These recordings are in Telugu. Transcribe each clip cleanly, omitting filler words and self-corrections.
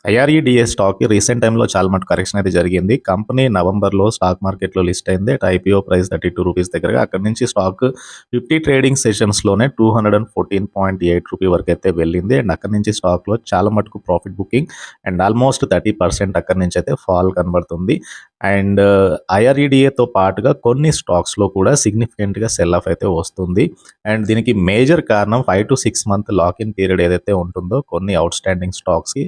ఐఆర్ఈడిఏ స్టాక్‌కి రీసెంట్ టైమ్‌లో చాలా మటుకు కరెక్షన్ అయితే జరిగింది. కంపెనీ నవంబర్‌లో స్టాక్ మార్కెట్‌లో లిస్ట్ అయింది. అట్ ఐపీఓ ప్రైస్ రూ. 32 దగ్గరగా. అక్కడి నుంచి స్టాక్ 50 ట్రేడింగ్ సెషన్స్‌లోనే రూ. 214.8 వరకైతే వెళ్ళింది. అండ్ అక్కడి నుంచి స్టాక్‌లో చాలా మటుకు ప్రాఫిట్ బుకింగ్ అండ్ ఆల్మోస్ట్ 30% అక్కడి నుంచి అయితే ఫాల్ కనబడుతుంది. అండ్ ఐఆర్ఈడిఏతో పాటుగా కొన్ని స్టాక్స్‌లో కూడా సిగ్నిఫికెంట్‌గా సెల్ ఆఫ్ అయితే వస్తుంది. అండ్ దీనికి మేజర్ కారణం 5-6 మంత్ లాక్ ఇన్ పీరియడ్ ఏదైతే ఉంటుందో కొన్ని ఔట్ స్టాండింగ్ స్టాక్స్‌కి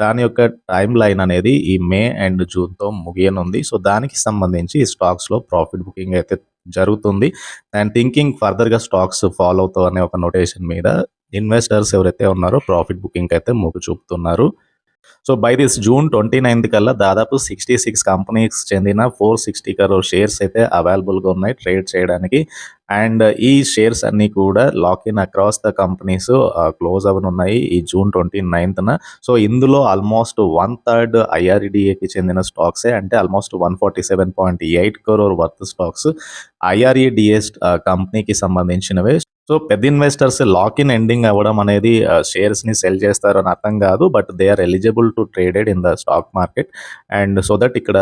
దాని యొక్క టైమ్ లైన్ అనేది ఈ మే అండ్ జూన్‌తో ముగియనుంది. సో, దానికి సంబంధించి ఈ స్టాక్స్‌లో ప్రాఫిట్ బుకింగ్ అయితే జరుగుతుంది. అండ్ థింకింగ్ ఫర్దర్‌గా స్టాక్స్ ఫాలో అవుతావు అనే ఒక నోటేషన్ మీద ఇన్వెస్టర్స్ ఎవరైతే ఉన్నారో ప్రాఫిట్ బుకింగ్‌కి అయితే మొగ్గు చూపుతున్నారు. సో బై దిస్ జూన్ 29 కల్లా దాదాపు 66 కంపెనీస్ చెందిన 460 crore షేర్స్ అయితే అవైలబుల్గా ఉన్నాయి ట్రేడ్ చేయడానికి. అండ్ ఈ షేర్స్ అన్నీ కూడా lock in across the companies close అవ్వనున్నాయి ఈ జూన్ 29న. సో ఇందులో ఆల్మోస్ట్ 1/3 ఐఆర్ఈడిఏకి చెందిన స్టాక్సే, అంటే almost 147.8 crore worth stocks IREDA కంపెనీకి సంబంధించినవే. సో పెద్ద ఇన్వెస్టర్స్ లాక్ ఇన్ ఎండింగ్ అవ్వడం అనేది షేర్స్ని సెల్ చేస్తారని అర్థం కాదు. But they are eligible to traded in the stock market. And so that ఇక్కడ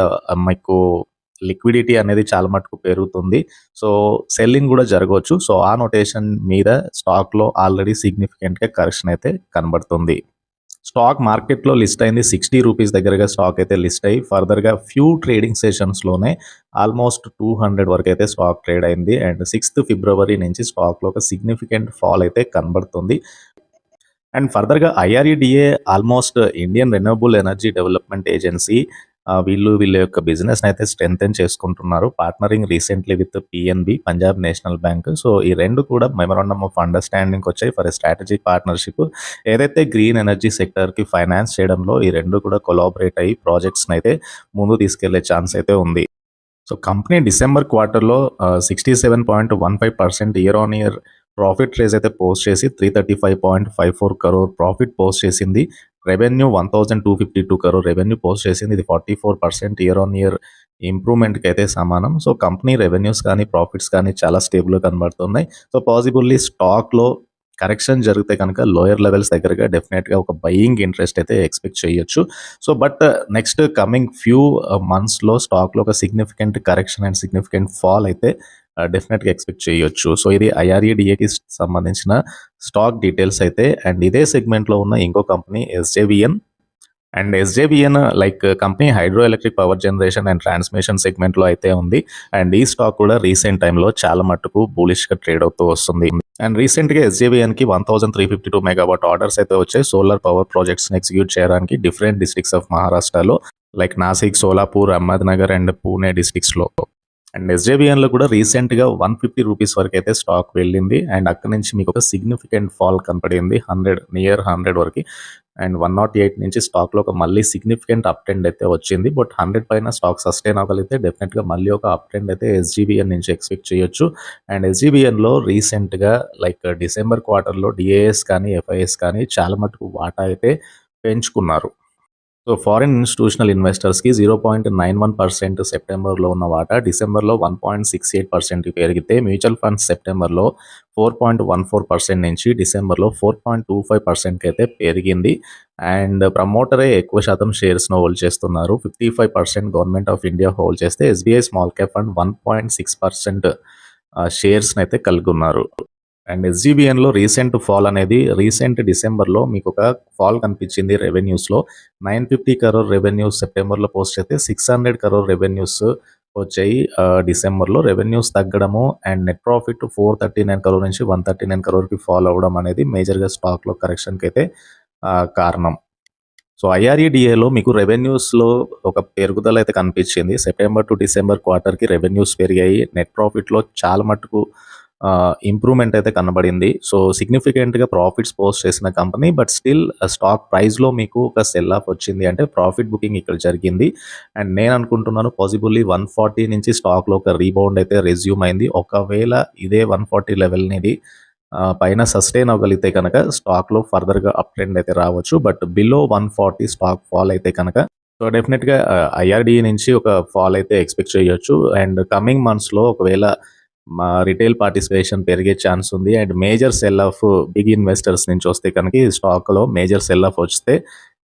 మీకు లిక్విడిటీ అనేది చాలా మటుకు పెరుగుతుంది. సో సెల్లింగ్ కూడా జరగవచ్చు. సో ఆ నోటేషన్ మీద స్టాక్లో ఆల్రెడీ సిగ్నిఫికెంట్గా కరెక్షన్ అయితే కనబడుతుంది. స్టాక్ మార్కెట్‌లో లిస్ట్ అయింది రూ. 60 దగ్గరగా స్టాక్ అయితే లిస్ట్ అయ్యి ఫర్దర్‌గా ఫ్యూ ట్రేడింగ్ సెషన్స్‌లోనే ఆల్మోస్ట్ 200 వరకైతే స్టాక్ ట్రేడ్ అయింది. అండ్ 6th ఫిబ్రవరి నుంచి స్టాక్‌లో ఒక సిగ్నిఫికెంట్ ఫాల్ అయితే కనబడుతుంది. అండ్ ఫర్దర్‌గా IREDA almost Indian renewable energy development agency వీళ్ళ యొక్క బిజినెస్‌ని అయితే స్ట్రెంథెన్ చేసుకుంటున్నారు. Partnering recently with PNB, Punjab national bank. So ఈ 2 కూడా మెమోరాండమ్ ఆఫ్ అండర్‌స్టాండింగ్‌కి వచ్చాయి ఫర్ ఎ స్ట్రాటజిక్ పార్ట్నర్‌షిప్. ఏదైతే గ్రీన్ ఎనర్జీ సెక్టర్‌కి ఫైనాన్స్ చేయడంలో ఈ 2 కూడా కొలాబరేట్ అయ్యి ప్రాజెక్ట్స్‌ని అయితే ముందుకు తీసుకెళ్లే ఛాన్స్ అయితే ఉంది. సో కంపెనీ డిసెంబర్ క్వార్టర్‌లో 67.15% year on year profit raise అయితే పోస్ట్ చేసి 335.54 crore ప్రాఫిట్ పోస్ట్ చేసింది. రెవెన్యూ 1252 crore రెవెన్యూ పోస్ట్ చేసింది. ఇది 44% ఇయర్ ఆన్ ఇయర్ ఇంప్రూవ్మెంట్‌కి అయితే సమానం. సో కంపెనీ రెవెన్యూస్ కానీ ప్రాఫిట్స్ కానీ చాలా స్టేబుల్‌గా కనబడుతున్నాయి. సో పాసిబుల్లీ స్టాక్‌లో కరెక్షన్ జరిగితే కనుక లోయర్ లెవెల్స్ దగ్గరగా డెఫినెట్గా ఒక బయింగ్ ఇంట్రెస్ట్ అయితే ఎక్స్పెక్ట్ చేయొచ్చు. So but next coming few మంత్స్లో స్టాక్లో ఒక significant correction and significant fall అయితే డెఫినెట్గా ఎక్స్పెక్ట్ చేయొచ్చు. సో ఇది ఐఆర్ఈడిఏకి సంబంధించిన స్టాక్ డీటెయిల్స్ అయితే. అండ్ ఇదే సెగ్మెంట్లో ఉన్న ఇంకో company SJVN. And SJVN like company hydro electric power generation and transmission సెగ్మెంట్లో అయితే ఉంది. అండ్ ఈ స్టాక్ కూడా రీసెంట్ టైంలో చాలా మట్టుకు బులిష్గా ట్రేడ్ అవుతూ వస్తుంది. అండ్ రీసెంట్గా ఎస్జేవిఎన్కి 1352 మెగావాట్ ఆర్డర్స్ అయితే వచ్చాయి సోలార్ పవర్ ప్రాజెక్ట్స్ని ఎగ్జిక్యూట్ చేయడానికి డిఫరెంట్ డిస్ట్రిక్ట్స్ ఆఫ్ మహారాష్ట్రలో లైక్ నాసిక్, సోలాపూర్, అహ్మద్నగర్ అండ్ పూణే డిస్ట్రిక్ట్స్లో. అండ్ ఎస్జేవిఎన్లో కూడా రీసెంట్గా రూ. 150 వరకు అయితే స్టాక్ వెళ్ళింది. అండ్ అక్కడ నుంచి మీకు ఒక సిగ్నిఫికెంట్ ఫాల్ కనపడింది 100 వరకు. అండ్ 108 నుంచి స్టాక్లో ఒక మళ్ళీ సిగ్నిఫికెంట్ అప్ ట్రెండ్ అయితే వచ్చింది. బట్ 100 పైన స్టాక్ సస్టైన్ అవ్వగలిగితే డెఫినెట్గా మళ్ళీ ఒక అప్ ట్రెండ్ అయితే ఎస్జీబీఎన్ నుంచి ఎక్స్పెక్ట్ చేయొచ్చు. అండ్ ఎస్జీబీఎన్లో రీసెంట్గా లైక్ డిసెంబర్ క్వార్టర్లో డిఏఎస్ కానీ ఎఫ్ఐఎస్ కానీ చాలా మటుకు వాటా అయితే పెంచుకున్నారు. సో ఫారిన్ ఇన్స్టిట్యూషనల్ ఇన్వెస్టర్స్కి 0.91% సెప్టెంబర్లో ఉన్న వాటా డిసెంబర్లో 1.68% పెరిగితే మ్యూచువల్ ఫండ్స్ సెప్టెంబర్లో 4.14% నుంచి డిసెంబర్లో 4.25%కి అయితే పెరిగింది. అండ్ ప్రమోటరే ఎక్కువ శాతం షేర్స్ను హోల్డ్ చేస్తున్నారు. 55% గవర్నమెంట్ ఆఫ్ ఇండియా హోల్డ్ చేస్తే ఎస్బీఐ స్మాల్ క్యాప్ ఫండ్ 1.6% షేర్స్ని అయితే కలిగి ఉన్నారు. అండ్ ఎస్జీబీఎన్లో రీసెంట్ ఫాల్ అనేది రీసెంట్ డిసెంబర్లో మీకు ఒక ఫాల్ కనిపించింది రెవెన్యూస్లో. 950 crore రెవెన్యూస్ సెప్టెంబర్లో పోస్ట్ అయితే 600 crore రెవెన్యూస్ వచ్చాయి డిసెంబర్లో. రెవెన్యూస్ తగ్గడము అండ్ నెట్ ప్రాఫిట్ 439 crore నుంచి 139 crore ఫాల్ అవ్వడం అనేది మేజర్గా స్టాక్లో కరెక్షన్కి అయితే కారణం. సో ఐఆర్ఈడిఏలో మీకు రెవెన్యూస్లో ఒక పెరుగుదల అయితే కనిపించింది. సెప్టెంబర్ టు డిసెంబర్ క్వార్టర్కి రెవెన్యూస్ పెరిగాయి. నెట్ ప్రాఫిట్లో చాలా మట్టుకు ఇంప్రూవ్మెంట్ అయితే కనబడింది. సో సిగ్నిఫికెంట్గా ప్రాఫిట్స్ పోస్ట్ చేసిన కంపెనీ. బట్ స్టిల్ స్టాక్ ప్రైస్లో మీకు ఒక సెల్ ఆఫ్ వచ్చింది అంటే ప్రాఫిట్ బుకింగ్ ఇక్కడ జరిగింది. అండ్ నేను అనుకుంటున్నాను పాసిబుల్లీ 140 నుంచి స్టాక్లో ఒక రీబౌండ్ అయితే రెజ్యూమ్ అయింది. ఒకవేళ ఇదే 140 లెవెల్ని ఇది పైన సస్టైన్ అవ్వగలిగితే కనుక స్టాక్లో ఫర్దర్గా అప్ ట్రెండ్ అయితే రావచ్చు. బట్ బిలో 140 స్టాక్ ఫాల్ అయితే కనుక సో డెఫినెట్గా ఐఆర్డిఏ నుంచి ఒక ఫాల్ అయితే ఎక్స్పెక్ట్ చేయొచ్చు. అండ్ కమింగ్ మంత్స్లో ఒకవేళ మా రిటైల్ పార్టిసిపేషన్ పెరిగే ఛాన్స్ ఉంది. And major sell off big investors నుంచి వస్తే కనుక ఈ స్టాక్లో మేజర్ సెల్ ఆఫ్ వస్తే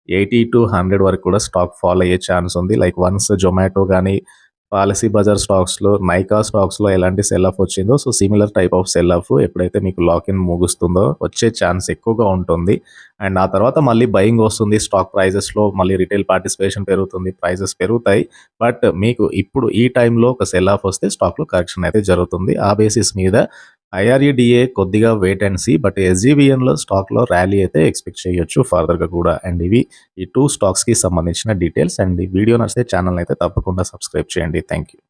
80-100 వరకు కూడా స్టాక్ ఫాల్ అయ్యే ఛాన్స్ ఉంది. లైక్ వన్స్ జొమాటో గానీ, పాలసీ బజార్ స్టాక్స్‌లో, నైకా స్టాక్స్‌లో ఎలాంటి సెల్ ఆఫ్ వచ్చిందో, so similar type of cell of ఎప్పుడైతే మీకు లాక్ ఇన్ ముగుస్తుందో వచ్చే ఛాన్స్ ఎక్కువగా ఉంటుంది. అండ్ ఆ తర్వాత మళ్ళీ బయింగ్ వస్తుంది. స్టాక్ ప్రైజెస్‌లో మళ్ళీ రిటైల్ పార్టిసిపేషన్ పెరుగుతుంది. ప్రైజెస్ పెరుగుతాయి. బట్ మీకు ఇప్పుడు ఈ టైంలో ఒక సెల్ ఆఫ్ వస్తే స్టాక్‌లో కరెక్షన్ అయితే జరుగుతుంది. ఆ బేసిస్ మీద ఐఆర్ఈడిఏ కొద్దిగా వెయిట్ అండ్ సీ. బట్ ఎస్జీవీఎన్‌లో స్టాక్‌లో ర్యాలీ అయితే ఎక్స్‌పెక్ట్ చేయొచ్చు ఫర్దర్‌గా కూడా. అండ్ ఇవి ఈ 2 స్టాక్స్‌కి సంబంధించిన డీటెయిల్స్. అండ్ ఈ వీడియో నచ్చితే ఛానల్‌ని అయితే తప్పకుండా సబ్స్క్రైబ్ చేయండి. Thank you.